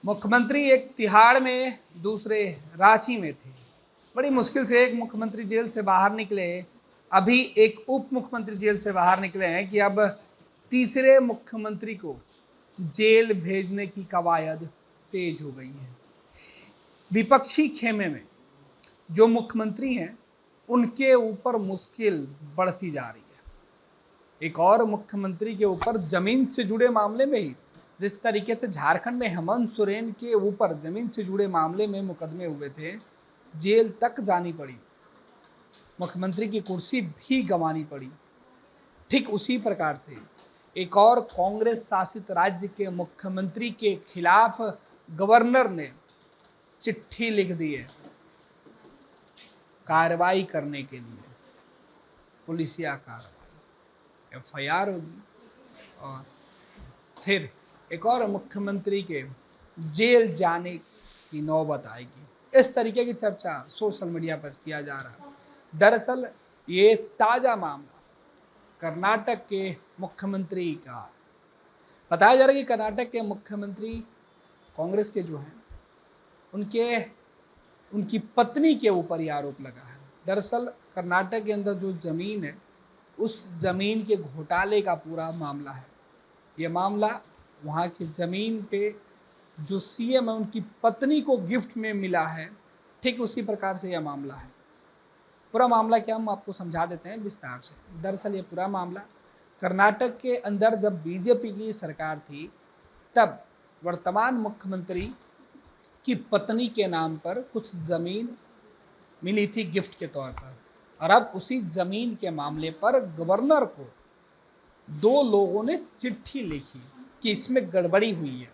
मुख्यमंत्री एक तिहाड़ में, दूसरे रांची में थे। बड़ी मुश्किल से एक मुख्यमंत्री जेल से बाहर निकले। अभी एक उप मुख्यमंत्री जेल से बाहर निकले हैं कि अब तीसरे मुख्यमंत्री को जेल भेजने की कवायद तेज हो गई है। विपक्षी खेमे में जो मुख्यमंत्री हैं, उनके ऊपर मुश्किल बढ़ती जा रही है। एक और मुख्यमंत्री के ऊपर जमीन से जुड़े मामले में ही जिस तरीके से झारखंड में हेमंत सोरेन के ऊपर जमीन से जुड़े मामले में मुकदमे हुए थे, जेल तक जानी पड़ी, मुख्यमंत्री की कुर्सी भी गंवानी पड़ी। ठीक उसी प्रकार से एक और कांग्रेस शासित राज्य के मुख्यमंत्री के खिलाफ गवर्नर ने चिट्ठी लिख दी है कार्रवाई करने के लिए। पुलिसिया कार्रवाई, एफआईआर होगी और फिर एक और मुख्यमंत्री के जेल जाने की नौबत आएगी। इस तरीके की चर्चा सोशल मीडिया पर किया जा रहा है। दरअसल ये ताजा मामला कर्नाटक के मुख्यमंत्री का बताया जा रहा है कि कर्नाटक के मुख्यमंत्री कांग्रेस के जो हैं, उनकी पत्नी के ऊपर ये आरोप लगा है। दरअसल कर्नाटक के अंदर जो जमीन है, उस जमीन के घोटाले का पूरा मामला है। ये मामला वहाँ की ज़मीन पे जो सीएम है, उनकी पत्नी को गिफ्ट में मिला है। ठीक उसी प्रकार से यह मामला है। पूरा मामला क्या, हम आपको समझा देते हैं विस्तार से। दरअसल ये पूरा मामला कर्नाटक के अंदर जब बीजेपी की सरकार थी, तब वर्तमान मुख्यमंत्री की पत्नी के नाम पर कुछ ज़मीन मिली थी गिफ्ट के तौर पर, और अब उसी ज़मीन के मामले पर गवर्नर को दो लोगों ने चिट्ठी लिखी कि इसमें गड़बड़ी हुई है।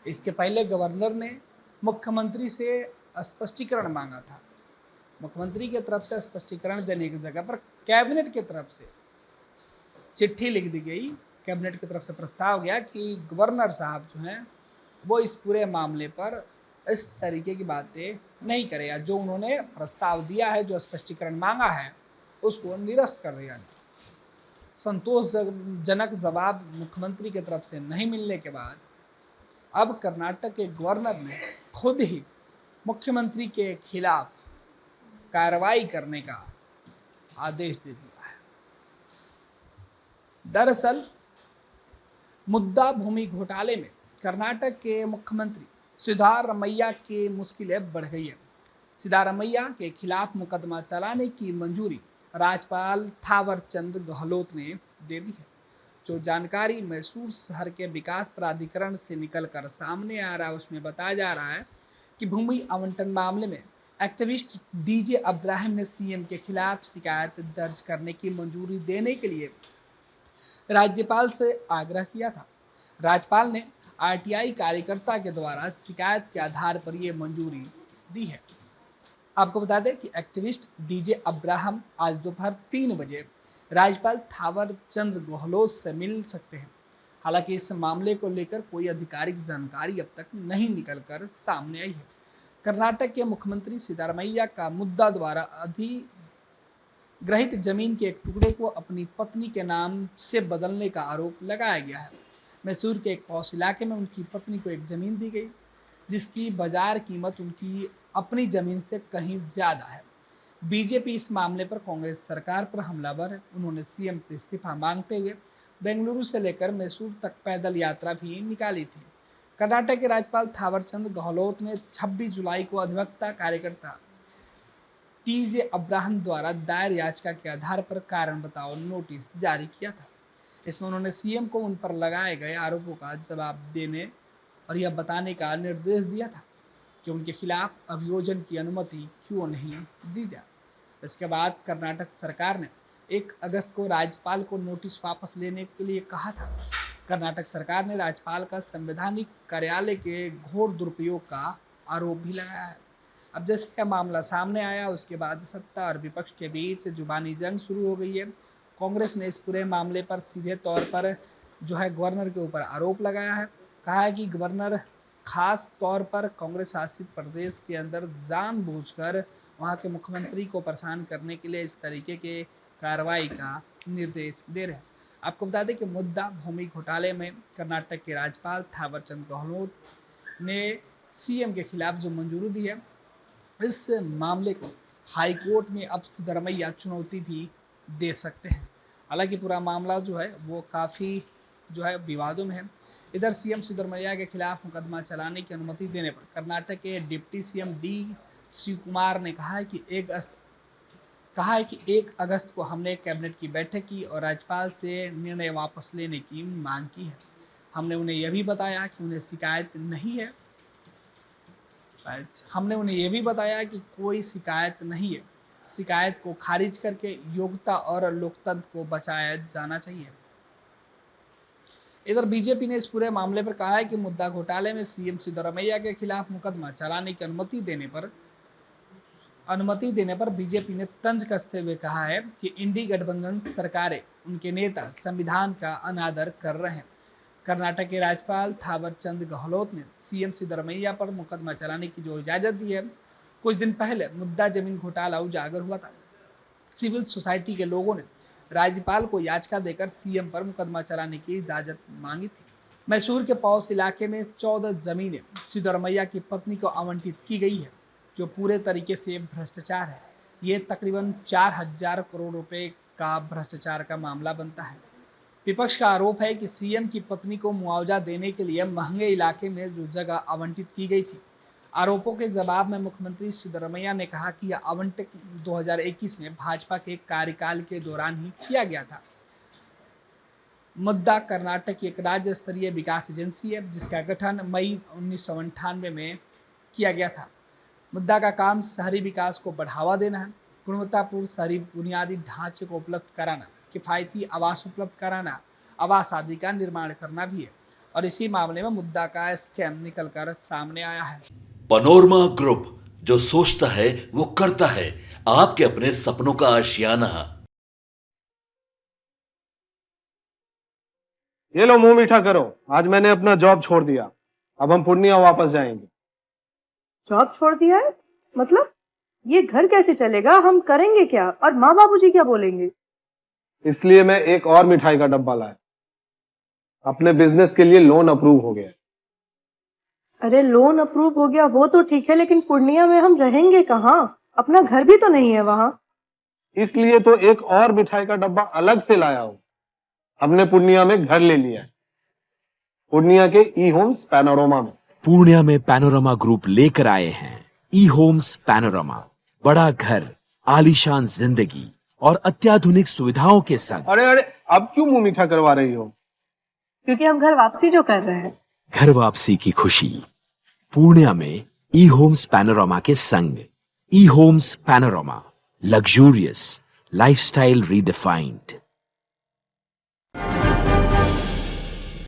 इसके पहले गवर्नर ने मुख्यमंत्री से स्पष्टीकरण मांगा था। मुख्यमंत्री की तरफ से स्पष्टीकरण देने की जगह पर कैबिनेट की तरफ से चिट्ठी लिख दी गई। कैबिनेट की तरफ से प्रस्ताव गया कि गवर्नर साहब जो हैं, वो इस पूरे मामले पर इस तरीके की बातें नहीं करें, या जो उन्होंने प्रस्ताव दिया है, जो स्पष्टीकरण मांगा है, उसको निरस्त कर दिया। संतोषजनक जवाब मुख्यमंत्री की तरफ से नहीं मिलने के बाद अब कर्नाटक के गवर्नर ने खुद ही मुख्यमंत्री के खिलाफ कार्रवाई करने का आदेश दे दिया है। दरअसल मुद्दा भूमि घोटाले में कर्नाटक के मुख्यमंत्री सिद्धारमैया की मुश्किलें बढ़ गई है। सिद्धारमैया के खिलाफ मुकदमा चलाने की मंजूरी राज्यपाल थावरचंद गहलोत ने दे दी है। जो जानकारी मैसूर शहर के विकास प्राधिकरण से निकलकर सामने आ रहा है, उसमें बताया जा रहा है कि भूमि आवंटन मामले में एक्टिविस्ट डीजे अब्राहिम ने सीएम के खिलाफ शिकायत दर्ज करने की मंजूरी देने के लिए राज्यपाल से आग्रह किया था। राज्यपाल ने आरटीआई कार्यकर्ता के द्वारा शिकायत के आधार पर यह मंजूरी दी है। आपको बता दें कि एक्टिविस्ट डीजे अब्राहम आज दोपहर 3 बजे राज्यपाल थावर चंद गहलोत से मिल सकते हैं। हालांकि इस मामले को लेकर कोई आधिकारिक जानकारी अब तक नहीं निकलकर सामने आई है। कर्नाटक के मुख्यमंत्री सिद्धारमैया का मुद्दा द्वारा अधिग्रहित जमीन के एक टुकड़े को अपनी पत्नी के नाम से बदलने का आरोप लगाया गया है। मैसूर के एक पॉश इलाके में उनकी पत्नी को एक जमीन दी गई, जिसकी बाजार कीमत उनकी अपनी जमीन से कहीं ज़्यादा है। बीजेपी इस मामले पर कांग्रेस सरकार पर हमलावर है। उन्होंने सीएम से इस्तीफा मांगते हुए बेंगलुरु से लेकर मैसूर तक पैदल यात्रा भी निकाली थी। कर्नाटक के राज्यपाल थावरचंद गहलोत ने 26 जुलाई को अधिवक्ता कार्यकर्ता टीजे अब्राहम द्वारा दायर याचिका के आधार पर कारण बताओ नोटिस जारी किया था। इसमें उन्होंने सीएम को उन पर लगाए गए आरोपों का जवाब देने और यह बताने का निर्देश दिया था कि उनके खिलाफ अभियोजन की अनुमति क्यों नहीं दी जाए। इसके बाद कर्नाटक सरकार ने 1 अगस्त को राज्यपाल को नोटिस वापस लेने के लिए कहा था। कर्नाटक सरकार ने राज्यपाल का संवैधानिक कार्यालय के घोर दुरुपयोग का आरोप भी लगाया है। अब जैसे यह मामला सामने आया, उसके बाद सत्ता और विपक्ष के बीच जुबानी जंग शुरू हो गई है। कांग्रेस ने इस पूरे मामले पर सीधे तौर पर जो है गवर्नर के ऊपर आरोप लगाया है। कहा है कि गवर्नर खास तौर पर कांग्रेस शासित प्रदेश के अंदर जानबूझकर वहाँ के मुख्यमंत्री को परेशान करने के लिए इस तरीके के कार्रवाई का निर्देश दे रहे हैं। आपको बता दें कि मुद्दा भूमि घोटाले में कर्नाटक के राज्यपाल थावरचंद गहलोत ने सीएम के खिलाफ जो मंजूरी दी है, इस मामले को हाई कोर्ट में अब सिद्धरमैया चुनौती भी दे सकते हैं। हालांकि पूरा मामला जो है वो काफ़ी जो है विवादों में है। इधर सीएम सिद्धरमैया के खिलाफ मुकदमा चलाने की अनुमति देने पर कर्नाटक के डिप्टी सीएम डी शिवकुमार ने कहा है कि 1 अगस्त को हमने कैबिनेट की बैठक की और राज्यपाल से निर्णय वापस लेने की मांग की है। हमने उन्हें यह भी बताया कि उन्हें शिकायत नहीं है हमने उन्हें यह भी बताया कि कोई शिकायत नहीं है। शिकायत को खारिज करके योग्यता और लोकतंत्र को बचाया जाना चाहिए। इधर बीजेपी ने इस पूरे मामले पर कहा है कि मुद्दा घोटाले में सीएम सिद्धरमैया के खिलाफ मुकदमा चलाने की अनुमति देने पर बीजेपी ने तंज कसते हुए कहा है कि इंडी गठबंधन सरकारें उनके नेता संविधान का अनादर कर रहे हैं। कर्नाटक के राज्यपाल थावर चंद गहलोत ने सीएम सिद्धरमैया पर मुकदमा चलाने की जो इजाज़त दी है, कुछ दिन पहले मुद्दा जमीन घोटाला उजागर हुआ था। सिविल सोसाइटी के लोगों ने राज्यपाल को याचिका देकर सीएम पर मुकदमा चलाने की इजाज़त मांगी थी। मैसूर के पौस इलाके में 14 जमीनें सिद्धरमैया की पत्नी को आवंटित की गई है, जो पूरे तरीके से भ्रष्टाचार है। ये तकरीबन 4000 करोड़ रुपए का भ्रष्टाचार का मामला बनता है। विपक्ष का आरोप है कि सीएम की पत्नी को मुआवजा देने के लिए महंगे इलाके में जो जगह आवंटित की गई थी। आरोपों के जवाब में मुख्यमंत्री सिद्धरमैया ने कहा कि यह आवंटन 2021 में भाजपा के कार्यकाल के दौरान ही किया गया था। मुद्दा कर्नाटक की एक राज्य स्तरीय विकास एजेंसी है, जिसका गठन मई 1998 में किया गया था। मुद्दा का काम शहरी विकास को बढ़ावा देना है, गुणवत्तापूर्ण शहरी बुनियादी ढांचे को उपलब्ध कराना, किफ़ायती आवास उपलब्ध कराना, आवास आदि का निर्माण करना भी है। और इसी मामले में मुद्दा का स्कैम निकलकर सामने आया है। पैनोरमा ग्रुप, जो सोचता है वो करता है। आपके अपने सपनों का आशियाना। ये लो मुंह मीठा करो, आज मैंने अपना जॉब छोड़ दिया। अब हम पूर्णिया वापस जाएंगे। जॉब छोड़ दिया है? मतलब ये घर कैसे चलेगा? हम करेंगे क्या? और माँ बाबूजी क्या बोलेंगे? इसलिए मैं एक और मिठाई का डब्बा लाया। अपने बिजनेस के लिए लोन अप्रूव हो गया। अरे लोन अप्रूव हो गया वो तो ठीक है, लेकिन पूर्णिया में हम रहेंगे कहाँ? अपना घर भी तो नहीं है वहाँ। इसलिए तो एक और मिठाई का डब्बा अलग से लाया हूँ। हमने पूर्णिया में घर ले लिया है, पूर्णिया के ई होम्स पैनोरमा में। पूर्णिया में पैनोरमा ग्रुप लेकर आए हैं ई होम्स पैनोरमा। बड़ा घर, आलीशान जिंदगी और अत्याधुनिक सुविधाओं के संग। अरे अरे, अब क्यों मुंह मीठा करवा रही हो? क्योंकि हम घर वापसी जो कर रहे हैं। घर वापसी की खुशी पूर्णिया में ई होम्स पैनोरमा के संग। ई homes panorama, luxurious lifestyle redefined.